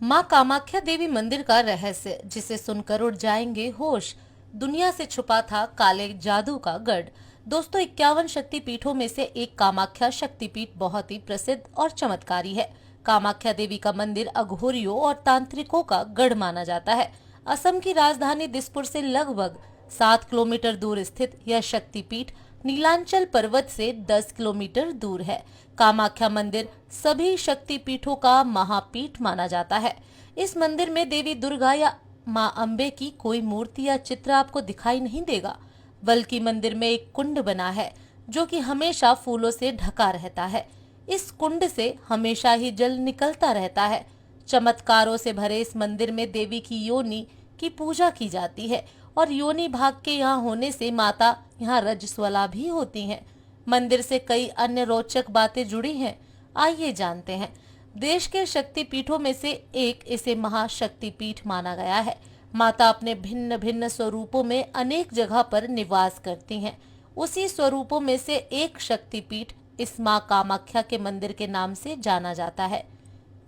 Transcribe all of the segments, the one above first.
माँ कामाख्या देवी मंदिर का रहस्य, जिसे सुनकर उड़ जाएंगे होश। दुनिया से छुपा था काले जादू का गढ़। दोस्तों, 51 शक्तिपीठों में से एक कामाख्या शक्तिपीठ बहुत ही प्रसिद्ध और चमत्कारी है। कामाख्या देवी का मंदिर अघोरियों और तांत्रिकों का गढ़ माना जाता है। असम की राजधानी दिसपुर से लगभग 7 किलोमीटर दूर स्थित यह शक्तिपीठ नीलांचल पर्वत से 10 किलोमीटर दूर है। कामाख्या मंदिर सभी शक्तिपीठों का महापीठ माना जाता है। इस मंदिर में देवी दुर्गा या मां अम्बे की कोई मूर्ति या चित्र आपको दिखाई नहीं देगा, बल्कि मंदिर में एक कुंड बना है जो कि हमेशा फूलों से ढका रहता है। इस कुंड से हमेशा ही जल निकलता रहता है। चमत्कारों से भरे इस मंदिर में देवी की योनि की पूजा की जाती है और योनि भाग के यहाँ होने से माता यहाँ रजस्वला भी होती हैं। मंदिर से कई अन्य रोचक बातें जुड़ी हैं, आइए जानते हैं। देश के शक्तिपीठों में से एक इसे महाशक्तिपीठ माना गया है। माता अपने भिन्न भिन्न स्वरूपों में अनेक जगह पर निवास करती हैं। उसी स्वरूपों में से एक शक्तिपीठ इस मां कामाख्या के मंदिर के नाम से जाना जाता है।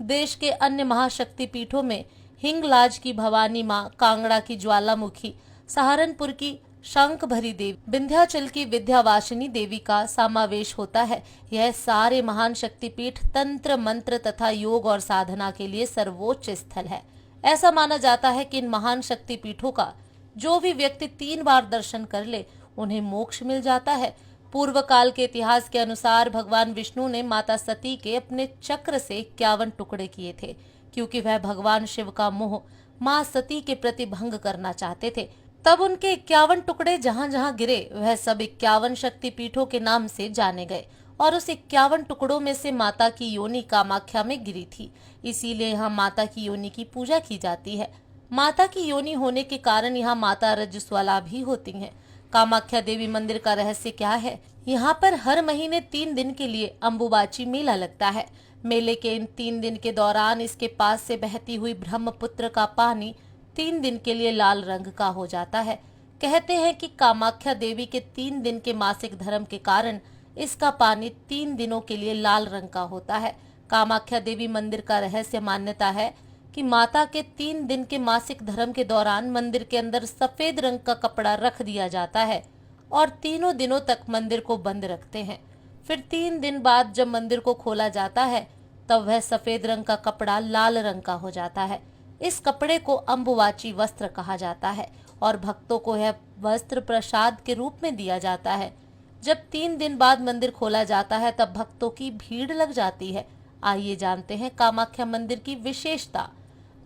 देश के अन्य महाशक्तिपीठों में हिंगलाज की भवानी मां, कांगड़ा की ज्वालामुखी, सहारनपुर की शंखभरी देवी, विंध्याचल की विद्यावासिनी देवी का समावेश होता है। यह सारे महान शक्तिपीठ तंत्र, मंत्र तथा योग और साधना के लिए सर्वोच्च स्थल है। ऐसा माना जाता है कि इन महान शक्तिपीठों का जो भी व्यक्ति 3 बार दर्शन कर ले, उन्हें मोक्ष मिल जाता है। पूर्व काल के इतिहास के अनुसार भगवान विष्णु ने माता सती के अपने चक्र से 51 टुकड़े किए थे, क्योंकि वह भगवान शिव का मोह मां सती के प्रति भंग करना चाहते थे। तब उनके 51 टुकड़े जहां जहां गिरे, वह सब 51 शक्तिपीठों के नाम से जाने गए और उस 51 टुकड़ों में से माता की योनि कामाख्या में गिरी थी। इसीलिए यहाँ माता की योनि की पूजा की जाती है। माता की योनि होने के कारण यहाँ माता रजस्वला भी होती हैं। कामाख्या देवी मंदिर का रहस्य क्या है? यहाँ पर हर महीने 3 दिन के लिए अंबुबाची मेला लगता है। मेले के इन 3 दिन के दौरान इसके पास से बहती हुई ब्रह्मपुत्र का पानी 3 दिन के लिए लाल रंग का हो जाता है। कहते हैं कि कामाख्या देवी के 3 दिन के मासिक धर्म के कारण इसका पानी 3 दिनों के लिए लाल रंग का होता है। कामाख्या देवी मंदिर का रहस्य मान्यता है कि माता के 3 दिन के मासिक धर्म के दौरान मंदिर के अंदर सफेद रंग का कपड़ा रख दिया जाता है और 3 दिनों तक मंदिर को बंद रखते हैं। फिर 3 दिन बाद जब मंदिर को खोला जाता है, तब वह सफेद रंग का कपड़ा लाल रंग का हो जाता है। इस कपड़े को अंबुवाची वस्त्र कहा जाता है और भक्तों को यह वस्त्र प्रसाद के रूप में दिया जाता है। जब 3 दिन बाद मंदिर खोला जाता है, तब भक्तों की भीड़ लग जाती है। आइए जानते हैं कामाख्या मंदिर की विशेषता।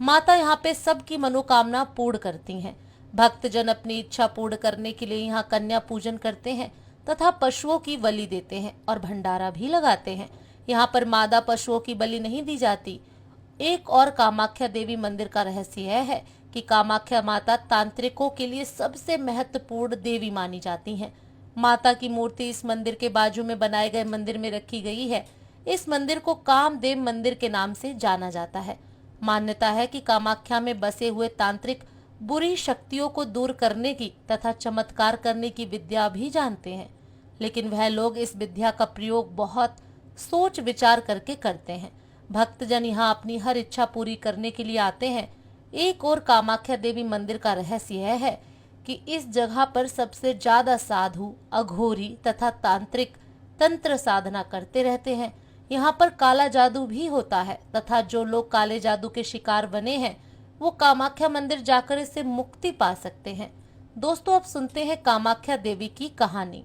माता यहाँ पे सबकी मनोकामना पूर्ण करती हैं। भक्तजन अपनी इच्छा पूर्ण करने के लिए यहाँ कन्या पूजन करते हैं तथा पशुओं की बलि देते हैं और भंडारा भी लगाते हैं। यहाँ पर मादा पशुओं की बलि नहीं दी जाती। एक और कामाख्या देवी मंदिर का रहस्य यह है कि कामाख्या माता तांत्रिकों के लिए सबसे महत्वपूर्ण देवी मानी जाती हैं। माता की मूर्ति इस मंदिर के बाजू में बनाए गए मंदिर में रखी गई है। इस मंदिर को कामदेव मंदिर के नाम से जाना जाता है। मान्यता है कि कामाख्या में बसे हुए तांत्रिक बुरी शक्तियों को दूर करने की तथा चमत्कार करने की विद्या भी जानते हैं, लेकिन वह लोग इस विद्या का प्रयोग बहुत सोच विचार करके करते हैं। भक्तजन यहाँ अपनी हर इच्छा पूरी करने के लिए आते हैं। एक और कामाख्या देवी मंदिर का रहस्य यह है कि इस जगह पर सबसे ज्यादा साधु, अघोरी तथा तांत्रिक तंत्र साधना करते रहते हैं। यहाँ पर काला जादू भी होता है तथा जो लोग काले जादू के शिकार बने हैं, वो कामाख्या मंदिर जाकर इससे मुक्ति पा सकते हैं। दोस्तों, अब सुनते हैं कामाख्या देवी की कहानी।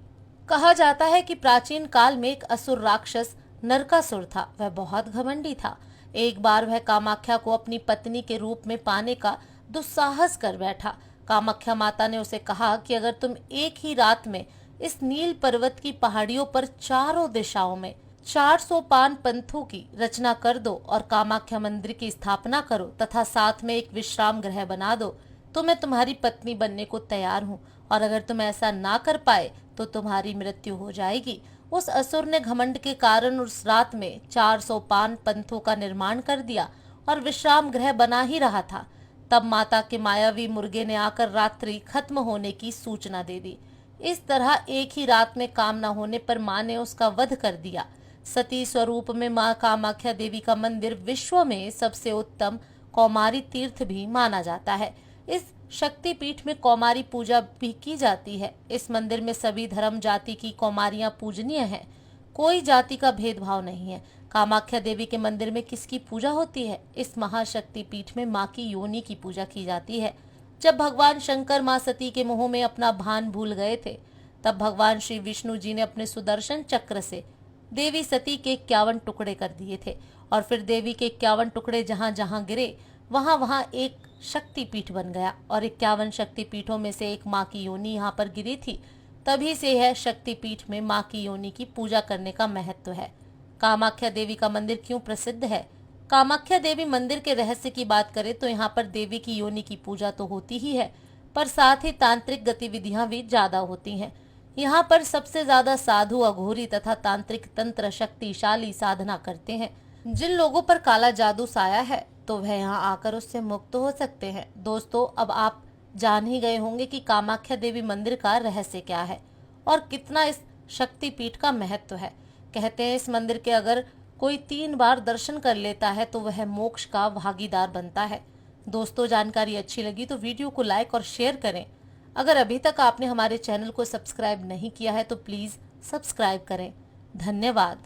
कहा जाता है कि प्राचीन काल में एक असुर राक्षस नरकासुर था। वह बहुत घमंडी था। एक बार वह कामाख्या को अपनी पत्नी के रूप में पाने का दुस्साहस कर बैठा। कामाख्या माता ने उसे कहा कि अगर तुम एक ही रात में इस नील पर्वत की पहाड़ियों पर चारों दिशाओं में 400 पान पंथों की रचना कर दो और कामाख्या मंदिर की स्थापना करो तथा साथ में एक विश्राम गृह बना दो, तो मैं तुम्हारी पत्नी बनने को तैयार हूँ, और अगर तुम ऐसा ना कर पाए तो तुम्हारी मृत्यु हो जाएगी। उस असुर ने घमंड के कारण उस रात में 400 पान पंथों का निर्माण कर दिया और विश्राम गृह बना ही रहा था। तब माता के मायावी मुर्गे ने आकर रात्रि खत्म होने की सूचना दे दी। इस तरह एक ही रात में काम न होने पर माँ ने उसका वध कर दिया। सती स्वरूप में माँ कामाख्या देवी का मंदिर विश्व में सबसे उत्तम कौमारी तीर्थ भी माना जाता है। इस शक्तिपीठ में कौमारी पूजा भी की जाती है। इस मंदिर में सभी धर्म जाति की कौमारियां पूजनीय हैं। कोई जाति का भेदभाव नहीं है। कामाख्या देवी के मंदिर में किसकी पूजा होती है? इस महाशक्तिपीठ में माँ की योनि की पूजा की जाती है। जब भगवान शंकर माँ सती के मोह में अपना भान भूल गए थे, तब भगवान श्री विष्णु जी ने अपने सुदर्शन चक्र से देवी सती के 51 टुकड़े कर दिए थे और फिर देवी के 51 टुकड़े जहां जहां गिरे वहां वहां एक शक्तिपीठ बन गया और 51 शक्तिपीठों में से एक माँ की योनि यहाँ पर गिरी थी। तभी से यह शक्तिपीठ में माँ की योनि की पूजा करने का महत्व है। कामाख्या देवी का मंदिर क्यों प्रसिद्ध है? कामाख्या देवी मंदिर के रहस्य की बात करें तो यहाँ पर देवी की योनि की पूजा तो होती ही है, पर साथ ही तांत्रिक गतिविधियां भी ज्यादा होती हैं। यहाँ पर सबसे ज्यादा साधु, अघोरी तथा तांत्रिक तंत्र शक्तिशाली साधना करते हैं। जिन लोगों पर काला जादू साया है तो वह यहाँ आकर उससे मुक्त हो सकते हैं। दोस्तों, अब आप जान ही गए होंगे कि कामाख्या देवी मंदिर का रहस्य क्या है और कितना इस शक्तिपीठ का महत्व है। कहते हैं इस मंदिर के अगर कोई 3 बार दर्शन कर लेता है तो वह मोक्ष का भागीदार बनता है। दोस्तों, जानकारी अच्छी लगी तो वीडियो को लाइक और शेयर करें। अगर अभी तक आपने हमारे चैनल को सब्सक्राइब नहीं किया है तो प्लीज सब्सक्राइब करें। धन्यवाद।